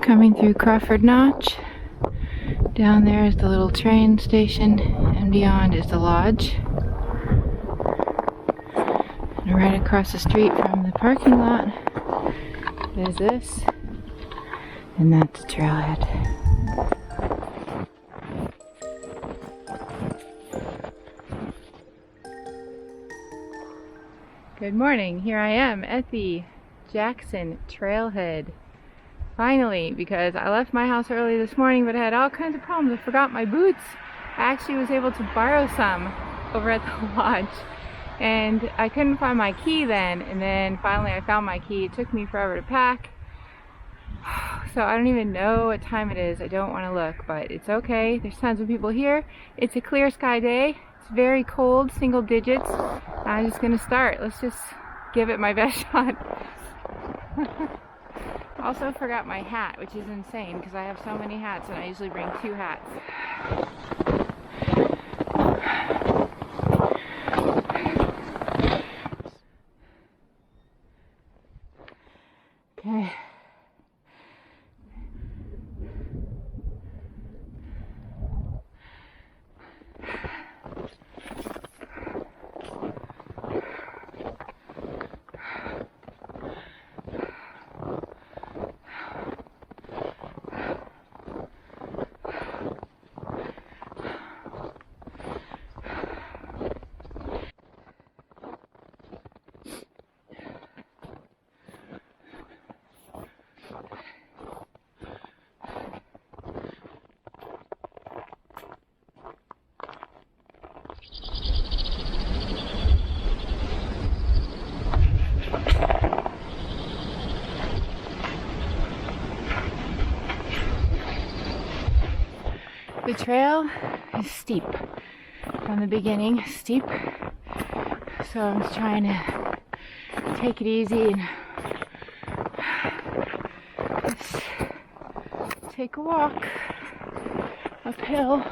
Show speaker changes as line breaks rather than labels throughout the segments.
Coming through Crawford Notch. Down there is the little train station, and beyond is the lodge. And right across the street from the parking lot is this, and that's the trailhead. Good morning, here I am at the Jackson Trailhead. Finally, because I left my house early this morning, but I had all kinds of problems. I forgot my boots. I actually was able to borrow some over at the lodge, and I couldn't find my key then, and then finally I found my key. It took me forever to pack, so I don't even know what time it is. I don't want to look, but it's okay. There's tons of people here. It's a clear sky day. It's very cold, single digits. I'm just gonna start. Let's just give it my best shot. Also forgot my hat, which is insane because I have so many hats and I usually bring 2 hats. Okay. The trail is steep from the beginning, steep. So I'm just trying to take it easy and just take a walk uphill.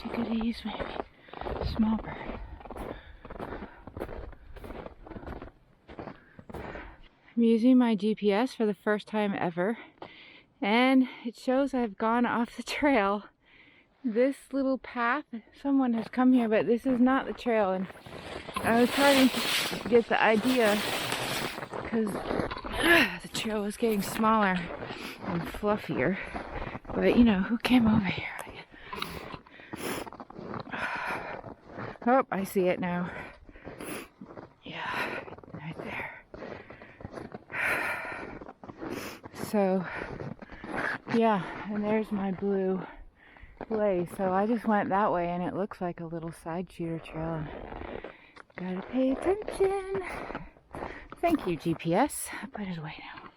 Chickadees, maybe. Small bird. I'm using my GPS for the first time ever, and it shows I've gone off the trail. This little path, someone has come here, but this is not the trail, and I was trying to get the idea because the trail was getting smaller and fluffier, but you know, who came over here? Oh, I see it now. Yeah, right there. So, yeah, and there's my blue blaze. So I just went that way, and it looks like a little side shooter trail. Gotta pay attention. Thank you, GPS. I'll put it away now.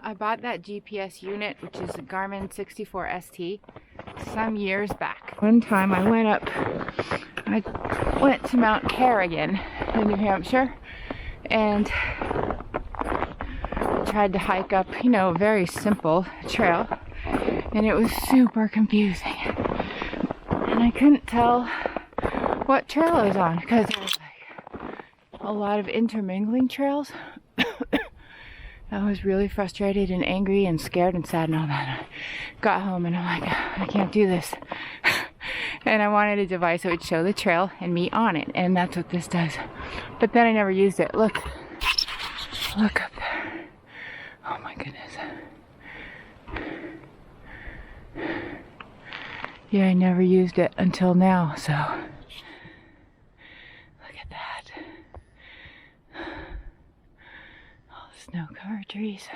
I bought that GPS unit, which is a Garmin 64ST, some years back. One time I went to Mount Carrigan in New Hampshire, and tried to hike up, you know, a very simple trail, and it was super confusing, and I couldn't tell what trail I was on because there was like a lot of intermingling trails. I was really frustrated and angry and scared and sad and all that. I got home and I'm like, I can't do this. And I wanted a device that would show the trail and me on it, and that's what this does. But then I never used it. Look up there. Oh my goodness. Yeah, I never used it until now, so look at that. All the snow-covered trees.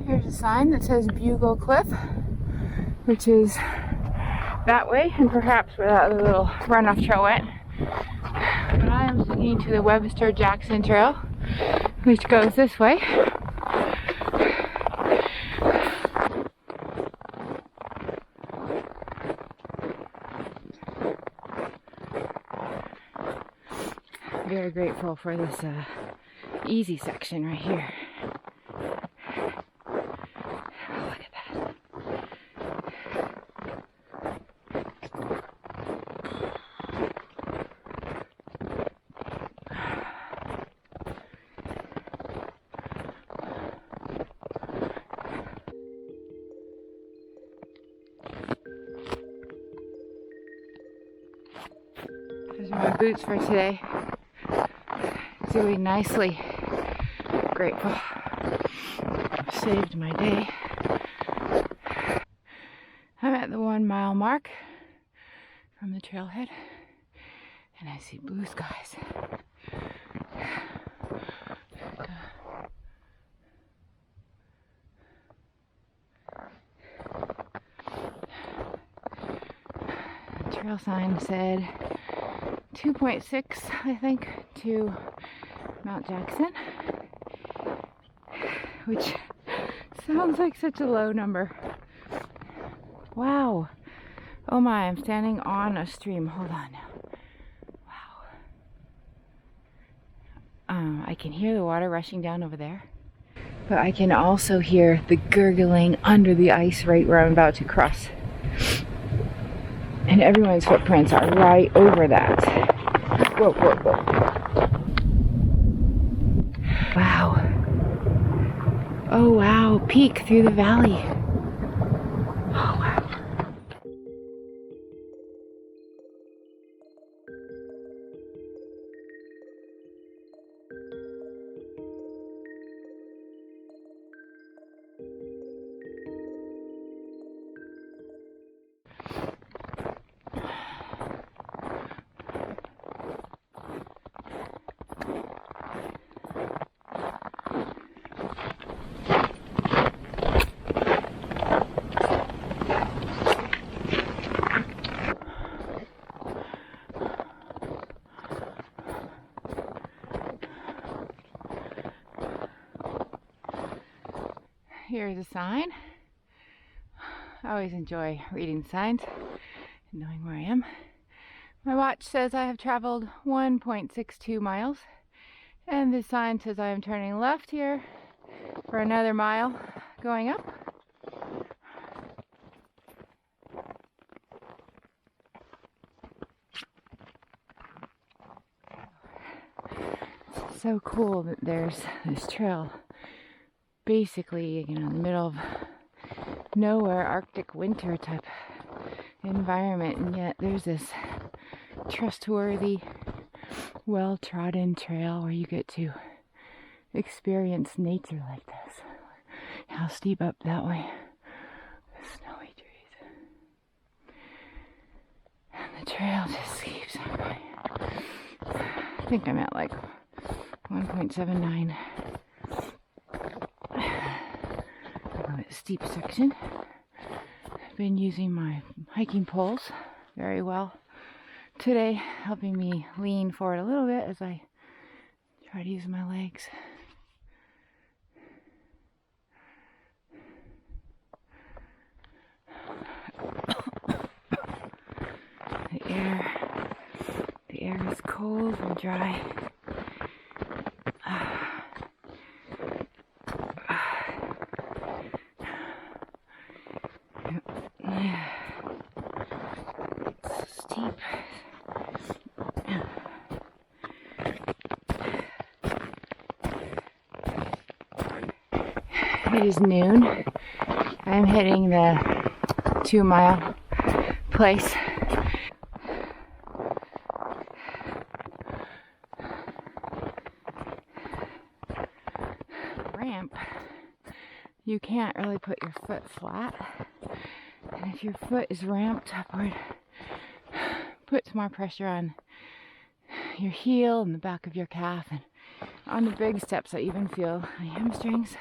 Here's a sign that says Bugle Cliff, which is that way, and perhaps where that little runoff trail went. But I am sticking to the Webster Jackson Trail, which goes this way. Very very grateful for this easy section right here. Oh, look at that. Those are my boots for today. Doing nicely. Grateful. Saved my day. I'm at the 1 mile mark from the trailhead and I see blue skies. The trail sign said 2.6, I think, to Mount Jackson, which sounds like such a low number. Wow. Oh my, I'm standing on a stream. Hold on now. Wow. I can hear the water rushing down over there, but I can also hear the gurgling under the ice right where I'm about to cross. And everyone's footprints are right over that. Whoa, whoa, whoa. Wow. Oh wow, peek through the valley. Oh wow. Here's a sign. I always enjoy reading signs and knowing where I am. My watch says I have traveled 1.62 miles, and this sign says I am turning left here for another mile going up. It's so cool that there's this trail basically, in the middle of nowhere, Arctic winter type environment, and yet there's this trustworthy, well-trodden trail where you get to experience nature like this. How steep up that way, snowy trees, and the trail just keeps on going. I think I'm at like 1.79. Steep section. I've been using my hiking poles very well today, helping me lean forward a little bit as I try to use my legs. The air is cold and dry. Steep. It is noon. I'm hitting the 2 mile place. Ramp. You can't really put your foot flat. And if your foot is ramped upward, puts more pressure on your heel and the back of your calf, and on the big steps I even feel my hamstrings.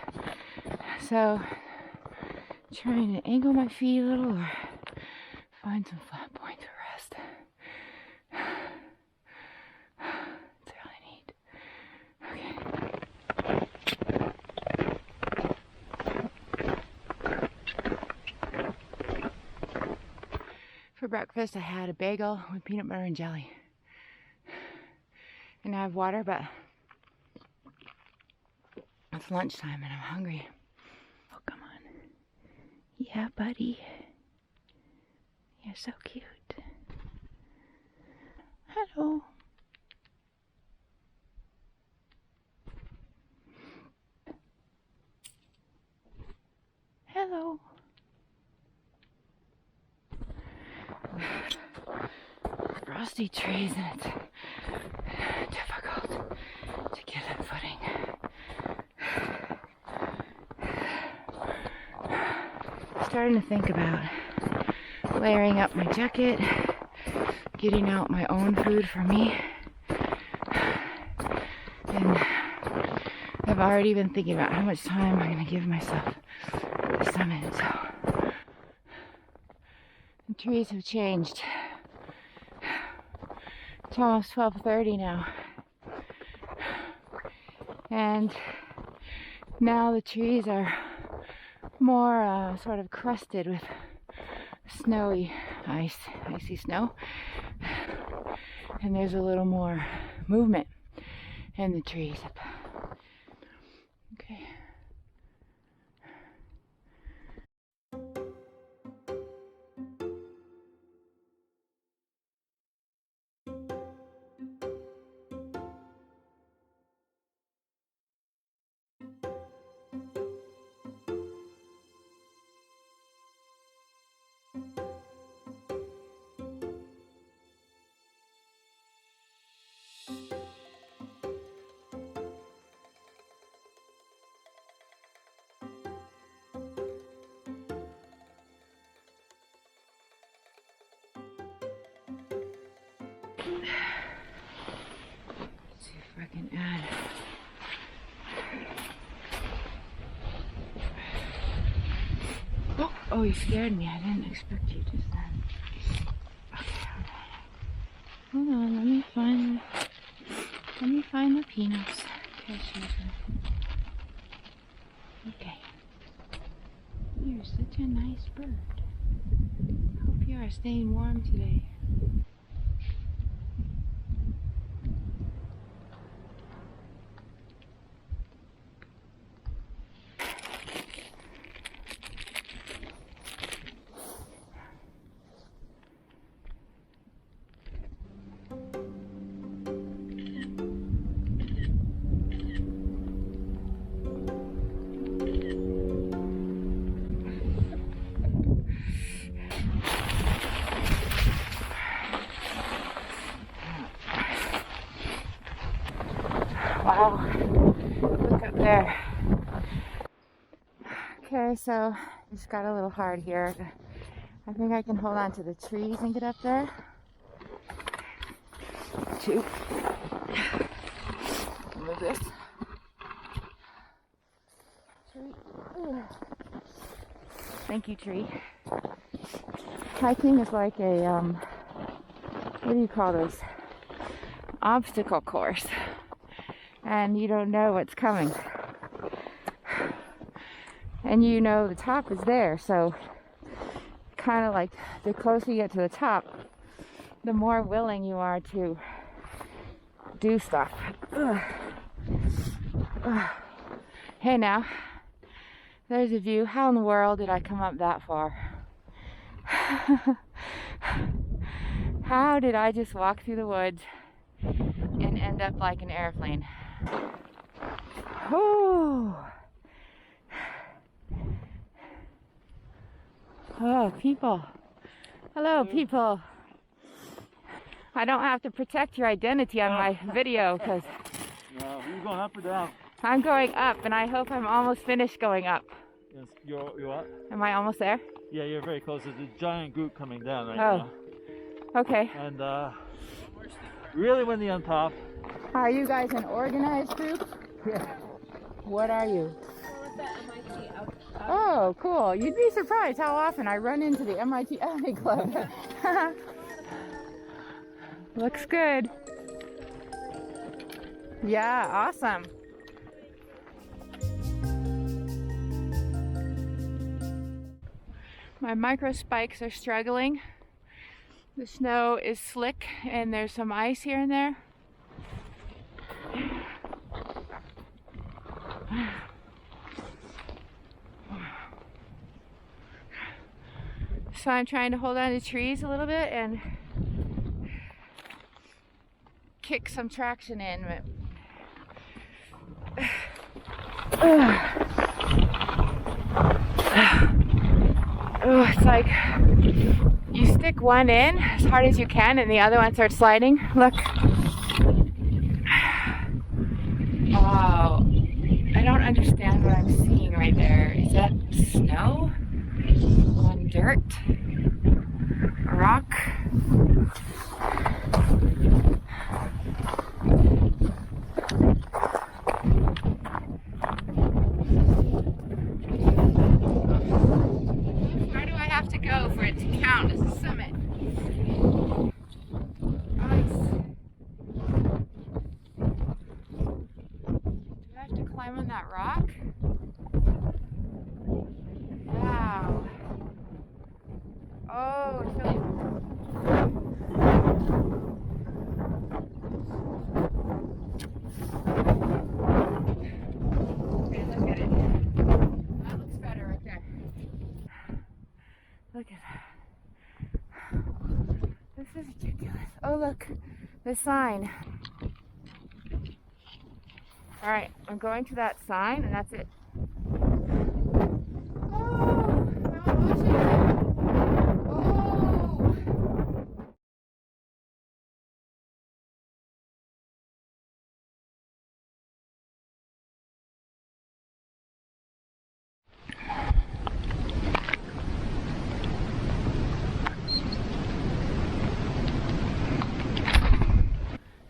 So trying to angle my feet a little or find some flat points to rest. It's really neat. Okay. For breakfast I had a bagel with peanut butter and jelly. and I have water, but it's lunchtime and I'm hungry. Oh, come on. Yeah, buddy. You're so cute. Hello. Hello. Frosty trees, and it's difficult to get a footing. Starting to think about layering up my jacket, getting out my own food for me, and I've already been thinking about how much time I'm going to give myself at the summit. So the trees have changed. It's almost 12:30 now, and now the trees are more sort of crusted with snowy icy snow, and there's a little more movement in the trees. Okay. Let's see if I can add. Oh, you scared me. I didn't expect you just then. Okay, hold on. Let me find the peanuts. Okay. You're such a nice bird. Hope you are staying warm today. Wow, look up there. Okay, so it's got a little hard here. I think I can hold on to the trees and get up there. 2. Move this. 3. Thank you, tree. Hiking is like a, what do you call those? Obstacle course. And you don't know what's coming. And you know the top is there, so kind of like the closer you get to the top, the more willing you are to do stuff. Hey now, there's a view. How in the world did I come up that far? How did I just walk through the woods and end up like an airplane? Oh, people. Hello, people. I don't have to protect your identity on my video because
no, are you going up or down?
I'm going up, and I hope I'm almost finished going up.
Yes, you're up?
Am I almost there?
Yeah, you're very close. There's a giant group coming down right now.
Okay.
And really windy on top.
Are you guys an organized group?
Yeah.
What are you? Oh, cool. You'd be surprised how often I run into the MIT Alley Club. Looks good. Yeah, awesome. My micro spikes are struggling. The snow is slick and there's some ice here and there. So I'm trying to hold on to trees a little bit and kick some traction in. Oh, it's like you stick one in as hard as you can and the other one starts sliding. Look. Wow. I don't understand what I'm seeing right there. Is that snow? On dirt? A rock? Where do I have to go for it to count as a summit? Ice. Do I have to climb on that rock? Wow. Oh, it's really... Okay, look at it. That looks better right there. Look at that. This is ridiculous. Oh, look. The sign. Alright, I'm going to that sign and that's it.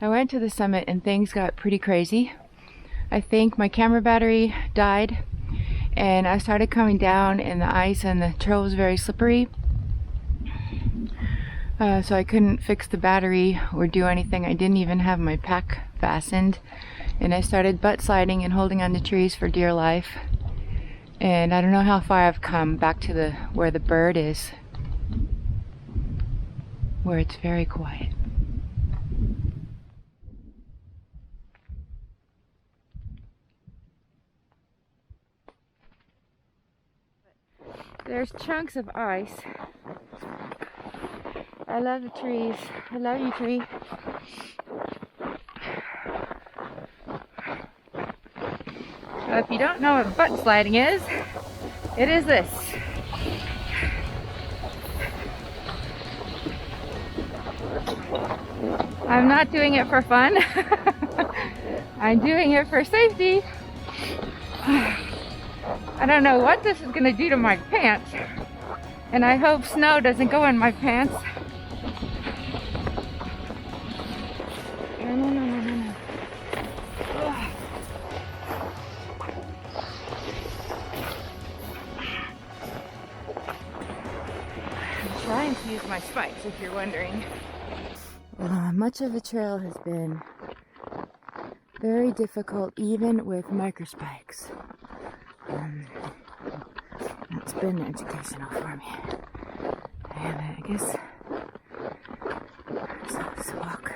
I went to the summit and things got pretty crazy. I think my camera battery died and I started coming down and the ice and the trail was very slippery. So I couldn't fix the battery or do anything. I didn't even have my pack fastened. And I started butt sliding and holding on to trees for dear life. And I don't know how far I've come back to where the bird is, where it's very quiet. There's chunks of ice. I love the trees. I love you, tree. So if you don't know what butt sliding is, it is this. I'm not doing it for fun. I'm doing it for safety. I don't know what this is going to do to my pants. And I hope snow doesn't go in my pants. No. Ugh. I'm trying to use my spikes if you're wondering. Much of the trail has been very difficult even with micro spikes. That's been educational for me. And I guess let's walk.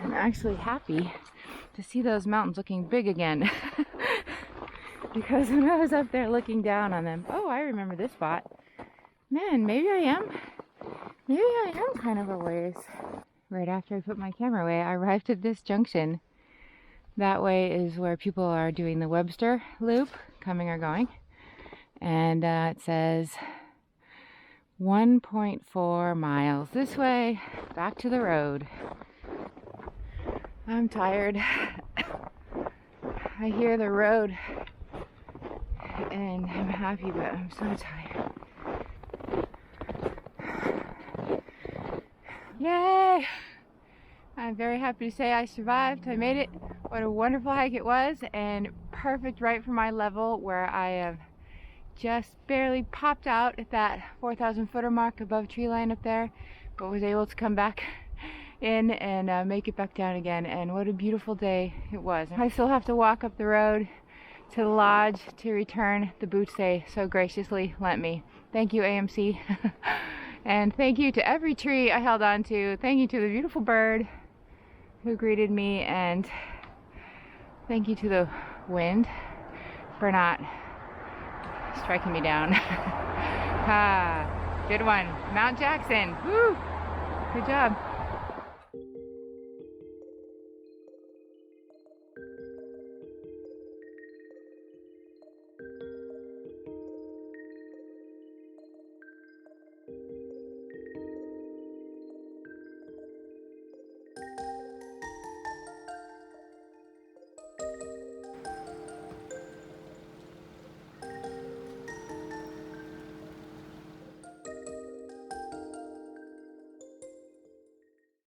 I'm actually happy to see those mountains looking big again. Because when I was up there looking down on them, oh, I remember this spot. Man, maybe I am kind of a ways. Right after I put my camera away, I arrived at this junction. That way is where people are doing the Webster loop, coming or going. And it says 1.4 miles this way, back to the road. I'm tired. I hear the road and I'm happy, but I'm so tired. Yay! I'm very happy to say I survived. I made it. What a wonderful hike it was, and perfect right for my level, where I have just barely popped out at that 4,000 footer mark above tree line up there, but was able to come back in and make it back down again. And what a beautiful day it was. I still have to walk up the road to the lodge to return the boots they so graciously lent me. Thank you, AMC. And thank you to every tree I held on to. Thank you to the beautiful bird who greeted me, and thank you to the wind for not striking me down. Good one. Mount Jackson. Woo! Good job.